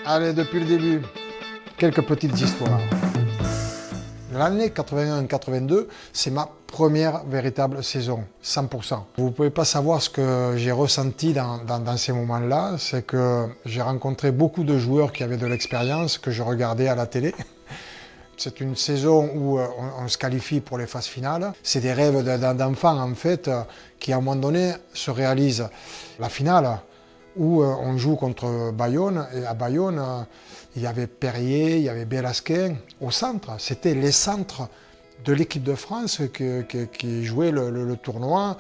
Allez, depuis le début, quelques petites histoires. L'année 81-82, c'est ma première véritable saison, 100%. Vous ne pouvez pas savoir ce que j'ai ressenti dans ces moments-là, c'est que j'ai rencontré beaucoup de joueurs qui avaient de l'expérience, que je regardais à la télé. C'est une saison où on se qualifie pour les phases finales. C'est des rêves d'enfants, en fait, qui à un moment donné se réalisent. La finale, où on joue contre Bayonne, et à Bayonne, il y avait Perrier, il y avait Belasquin au centre. C'était les centres de l'équipe de France qui jouaient le tournoi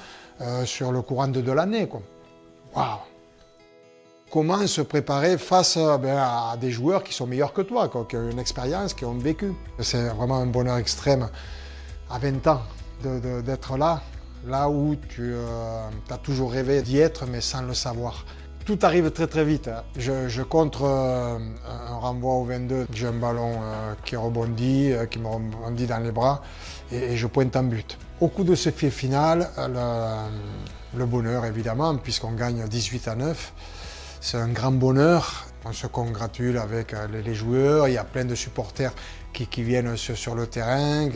sur le courant de l'année. Waouh! Comment se préparer face à des joueurs qui sont meilleurs que toi, qui ont une expérience, qui ont vécu. C'est vraiment un bonheur extrême à 20 ans d'être là où tu as toujours rêvé d'y être, mais sans le savoir. Tout arrive très très vite. Je contre un renvoi au 22, j'ai un ballon qui rebondit, qui me rebondit dans les bras et je pointe en but. Au coup de ce fait final, le bonheur évidemment, puisqu'on gagne 18-9, c'est un grand bonheur. On se congratule avec les joueurs, il y a plein de supporters qui viennent sur le terrain.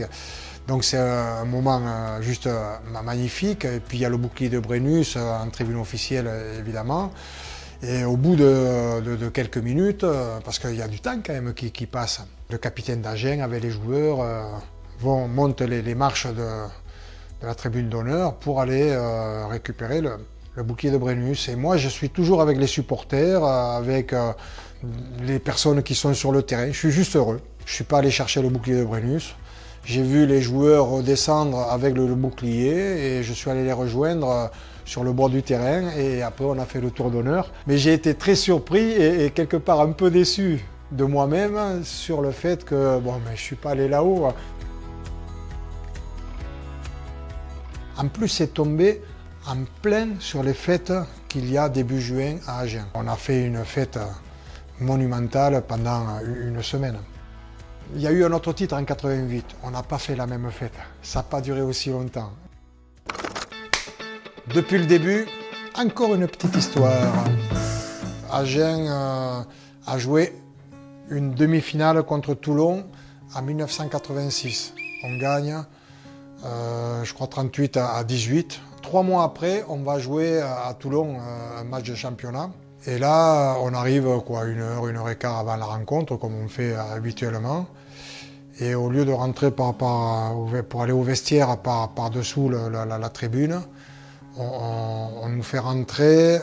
Donc c'est un moment juste magnifique. Et puis il y a le bouclier de Brennus en tribune officielle évidemment. Et au bout de quelques minutes, parce qu'il y a du temps quand même qui passe, le capitaine d'Agen avec les joueurs montent les marches de la tribune d'honneur pour aller récupérer le bouclier de Brennus. Et moi je suis toujours avec les supporters, avec les personnes qui sont sur le terrain. Je suis juste heureux. Je ne suis pas allé chercher le bouclier de Brennus. J'ai vu les joueurs redescendre avec le bouclier et je suis allé les rejoindre sur le bord du terrain et après on a fait le tour d'honneur. Mais j'ai été très surpris et quelque part un peu déçu de moi-même sur le fait que je ne suis pas allé là-haut. En plus, c'est tombé en plein sur les fêtes qu'il y a début juin à Agen. On a fait une fête monumentale pendant une semaine. Il y a eu un autre titre en 88, on n'a pas fait la même fête, ça n'a pas duré aussi longtemps. Depuis le début, encore une petite histoire. Agen a joué une demi-finale contre Toulon en 1986. On gagne, je crois 38-18. 3 mois après, on va jouer à Toulon un match de championnat. Et là, on arrive une heure et quart avant la rencontre, comme on fait habituellement. Et au lieu de rentrer pour aller au vestiaire par-dessous la tribune, on nous fait rentrer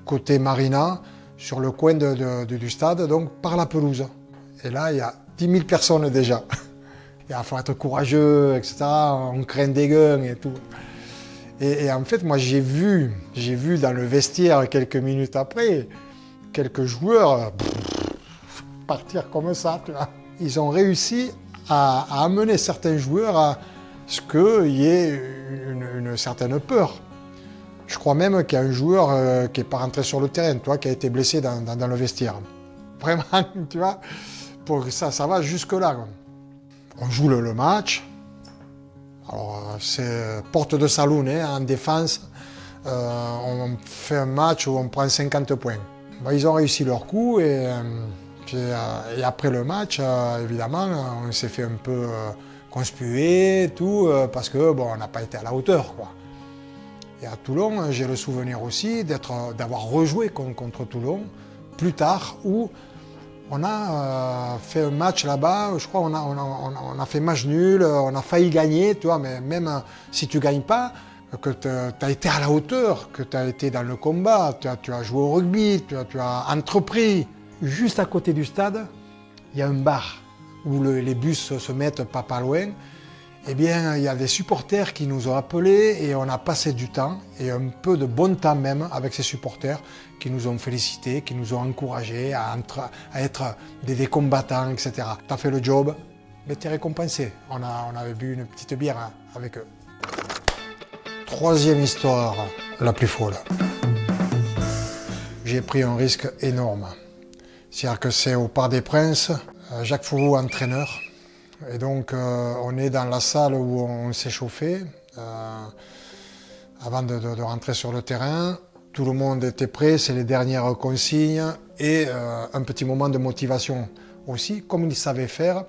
côté Marina, sur le coin du stade, donc par la pelouse. Et là, il y a 10 000 personnes déjà. Il faut être courageux, etc. On craint des guns et tout. Et en fait, moi, j'ai vu dans le vestiaire, quelques minutes après, quelques joueurs partir comme ça. Tu vois. Ils ont réussi à amener certains joueurs à ce qu'il y ait une certaine peur. Je crois même qu'il y a un joueur qui n'est pas rentré sur le terrain, toi, qui a été blessé dans le vestiaire. Vraiment, tu vois, pour ça va jusque-là. On joue le match. Alors, c'est porte de saloon en défense. On fait un match où on prend 50 points. Ils ont réussi leur coup et après le match, évidemment, on s'est fait un peu conspuer, tout, parce que on n'a pas été à la hauteur, quoi. Et à Toulon, j'ai le souvenir aussi d'avoir rejoué contre Toulon plus tard, où on a fait un match là-bas, je crois on a fait match nul, on a failli gagner, tu vois, mais même si tu ne gagnes pas, que tu as été à la hauteur, que tu as été dans le combat, tu as joué au rugby, tu as entrepris. Juste à côté du stade, il y a un bar où les bus se mettent pas loin. Eh bien, il y a des supporters qui nous ont appelés et on a passé du temps, et un peu de bon temps même, avec ces supporters qui nous ont félicités, qui nous ont encouragés à être des combattants, etc. Tu as fait le job, mais tu es récompensé. On avait bu une petite bière avec eux. Troisième histoire, la plus folle. J'ai pris un risque énorme. C'est-à-dire que c'est au Parc des Princes, Jacques Fourou, entraîneur. Et donc, on est dans la salle où on s'est chauffé avant de rentrer sur le terrain. Tout le monde était prêt, c'est les dernières consignes et un petit moment de motivation aussi, comme il savait faire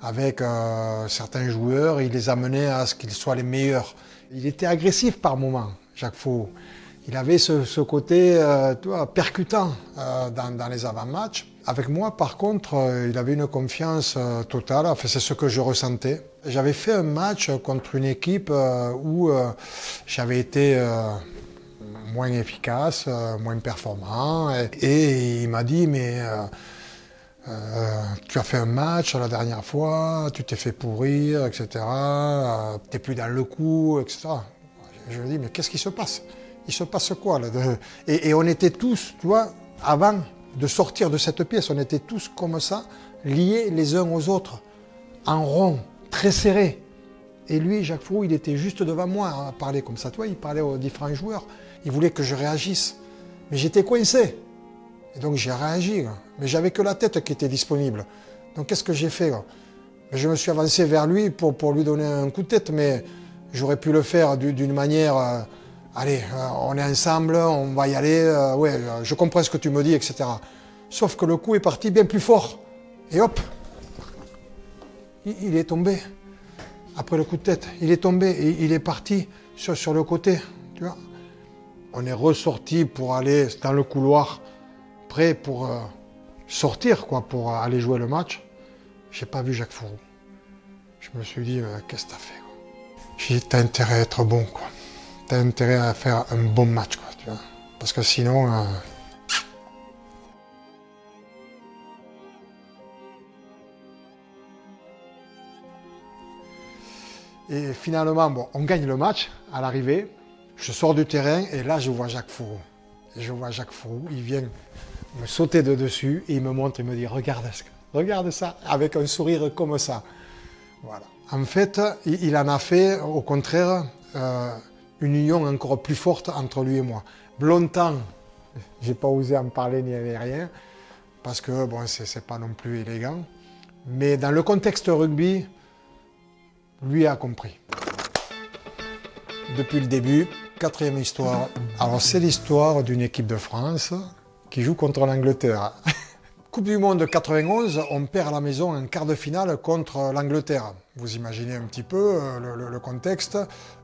avec certains joueurs, il les amenait à ce qu'ils soient les meilleurs. Il était agressif par moments, Jacques Fauroux. Il avait ce côté percutant dans les avant-matchs. Avec moi, par contre, il avait une confiance totale. Enfin, c'est ce que je ressentais. J'avais fait un match contre une équipe où j'avais été moins efficace, moins performant. Et il m'a dit, mais tu as fait un match la dernière fois, tu t'es fait pourrir, etc. Tu n'es plus dans le coup, etc. Je lui ai dit, mais qu'est-ce qui se passe? Il se passe quoi là et on était tous, tu vois, avant de sortir de cette pièce, on était tous comme ça, liés les uns aux autres, en rond, très serrés. Et lui, Jacques Fauroux, il était juste devant moi à parler comme ça. Toi, il parlait aux différents joueurs. Il voulait que je réagisse. Mais j'étais coincé. Et donc j'ai réagi. Mais j'avais que la tête qui était disponible. Donc qu'est-ce que j'ai fait? Je me suis avancé vers lui pour lui donner un coup de tête. Mais j'aurais pu le faire d'une manière... allez, on est ensemble, on va y aller. Ouais, je comprends ce que tu me dis, etc. Sauf que le coup est parti bien plus fort. Et hop, il est tombé. Après le coup de tête, il est tombé et il est parti sur le côté. Tu vois, on est ressorti pour aller dans le couloir, prêt pour sortir, quoi, pour aller jouer le match. J'ai pas vu Jacques Fauroux. Je me suis dit, qu'est-ce que t'as fait, quoi? J'ai dit, t'as intérêt à être bon, quoi. T'as intérêt à faire un bon match, quoi, tu vois. Parce que sinon... Et finalement, bon, on gagne le match à l'arrivée. Je sors du terrain et là, je vois Jacques Fauroux. Et je vois Jacques Fauroux, il vient me sauter de dessus et il me montre, il me dit, regarde ça, avec un sourire comme ça. Voilà. En fait, il en a fait, au contraire, une union encore plus forte entre lui et moi. Longtemps, j'ai pas osé en parler ni rien, parce que bon, c'est pas non plus élégant. Mais dans le contexte rugby, lui a compris. Depuis le début, 4e histoire. Alors c'est l'histoire d'une équipe de France qui joue contre l'Angleterre. Coupe du Monde 91, on perd à la maison en quart de finale contre l'Angleterre. Vous imaginez un petit peu le contexte.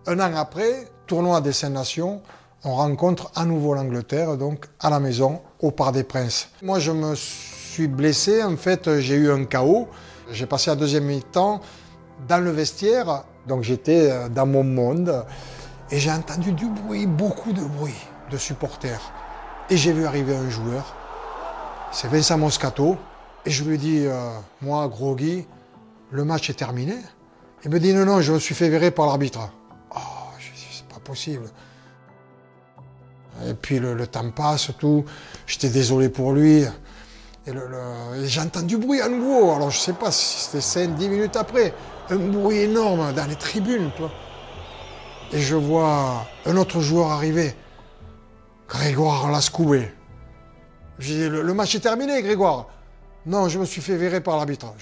Un an après, tournoi des 5 Nations, on rencontre à nouveau l'Angleterre, donc à la maison, au Parc des Princes. Moi, je me suis blessé, en fait, j'ai eu un KO. J'ai passé la deuxième mi-temps dans le vestiaire, donc j'étais dans mon monde, et j'ai entendu du bruit, beaucoup de bruit, de supporters. Et j'ai vu arriver un joueur, c'est Vincent Moscato, et je lui dis, moi, groggy, le match est terminé. Il me dit, non, je me suis fait virer par l'arbitre. Oh, je dis, c'est pas possible. Et puis le temps passe, tout, j'étais désolé pour lui. Et j'ai entendu du bruit à nouveau, alors je sais pas si c'était 5-10 minutes après, un bruit énorme dans les tribunes, toi. Et je vois un autre joueur arriver, Grégoire Lascoubet. J'ai dit, le match est terminé, Grégoire. Non, je me suis fait virer par l'arbitre.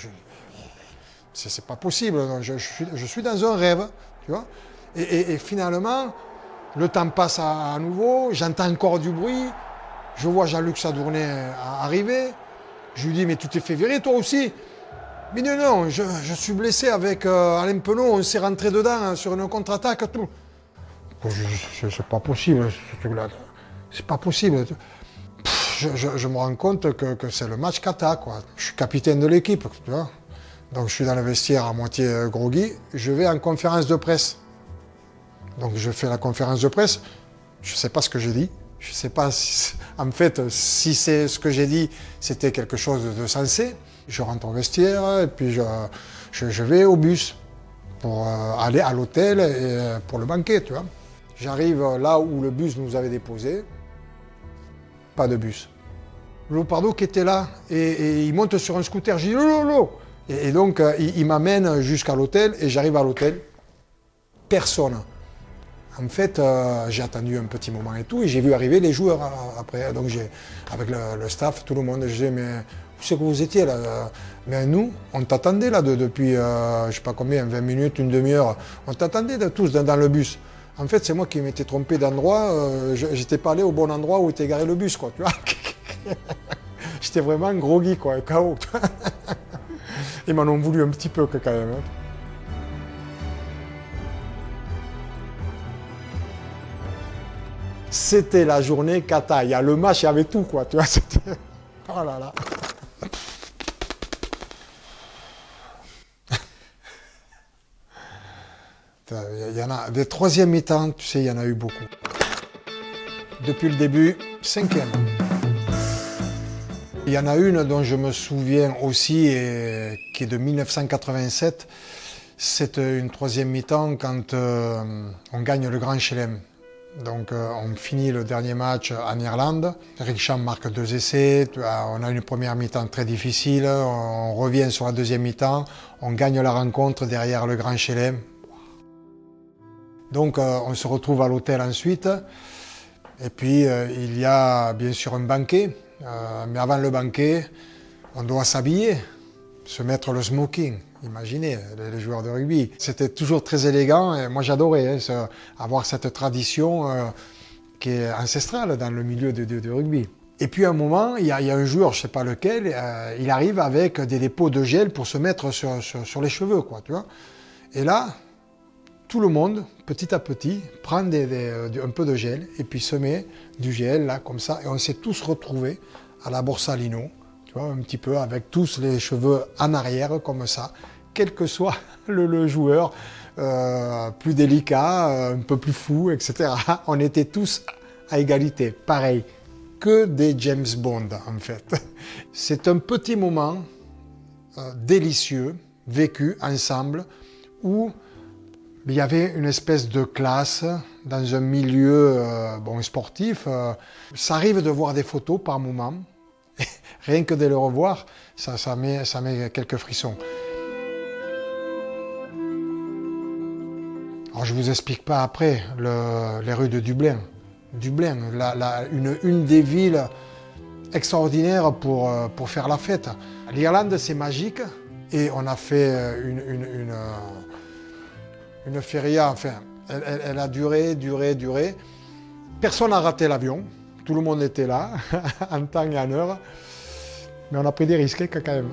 C'est pas possible, je suis dans un rêve, tu vois. Et finalement, le temps passe à nouveau, j'entends encore du bruit, je vois Jean-Luc Sadournet arriver. Je lui dis, mais tu t'es fait virer toi aussi? Mais non, je suis blessé avec Alain Penaud, on s'est rentré dedans sur une contre-attaque, tout. C'est pas possible, c'est pas possible. Je me rends compte que c'est le match cata, quoi. Je suis capitaine de l'équipe, tu vois. Donc je suis dans le vestiaire à moitié groggy, je vais en conférence de presse. Donc je fais la conférence de presse, je sais pas ce que j'ai dit. Je ne sais pas, en fait, si c'est ce que j'ai dit, c'était quelque chose de sensé. Je rentre au vestiaire et puis je vais au bus pour aller à l'hôtel et pour le banquet, tu vois. J'arrive là où le bus nous avait déposés, pas de bus. Leopardo qui était là et il monte sur un scooter, je dis lolo. Et donc il m'amène jusqu'à l'hôtel et j'arrive à l'hôtel, personne. En fait, j'ai attendu un petit moment et tout, et j'ai vu arriver les joueurs après. Donc, avec le staff, tout le monde, je disais, mais où c'est que vous étiez là? Mais nous, on t'attendait là depuis, je sais pas combien, 20 minutes, une demi-heure. On t'attendait tous dans le bus. En fait, c'est moi qui m'étais trompé d'endroit. J'étais pas allé au bon endroit où était garé le bus, quoi, tu vois. J'étais vraiment groggy, quoi, KO. Ils m'en ont voulu un petit peu, quand même. Hein. C'était la journée cata. Il y a le match, il y avait tout, quoi, tu vois. Oh là là. Il y en a des troisièmes mi-temps, tu sais, il y en a eu beaucoup. Depuis le début, 5e. Il y en a une dont je me souviens aussi, et qui est de 1987. C'est une troisième mi-temps quand on gagne le Grand Chelem. Donc on finit le dernier match en Irlande. Richam marque 2 essais. On a une première mi-temps très difficile. On revient sur la deuxième mi-temps. On gagne la rencontre derrière le Grand Chelem. Donc on se retrouve à l'hôtel ensuite. Et puis il y a bien sûr un banquet. Mais avant le banquet, on doit s'habiller, se mettre le smoking. Imaginez, les joueurs de rugby. C'était toujours très élégant et moi j'adorais avoir cette tradition qui est ancestrale dans le milieu du rugby. Et puis à un moment, il y a un joueur, je ne sais pas lequel, il arrive avec des dépôts de gel pour se mettre sur les cheveux, quoi, tu vois. Et là, tout le monde, petit à petit, prend un peu de gel et puis se met du gel, là, comme ça. Et on s'est tous retrouvés à la Borsalino, tu vois, un petit peu avec tous les cheveux en arrière, comme ça. Quel que soit le joueur, plus délicat, un peu plus fou, etc. On était tous à égalité, pareil, que des James Bond en fait. C'est un petit moment délicieux, vécu ensemble, où il y avait une espèce de classe dans un milieu sportif. Ça arrive de voir des photos par moment, rien que de les revoir, ça met quelques frissons. Alors je ne vous explique pas après les rues de Dublin. Dublin, une des villes extraordinaires pour faire la fête. L'Irlande, c'est magique. Et on a fait une feria, enfin, elle a duré. Personne n'a raté l'avion. Tout le monde était là, en temps et en heure. Mais on a pris des risques quand même.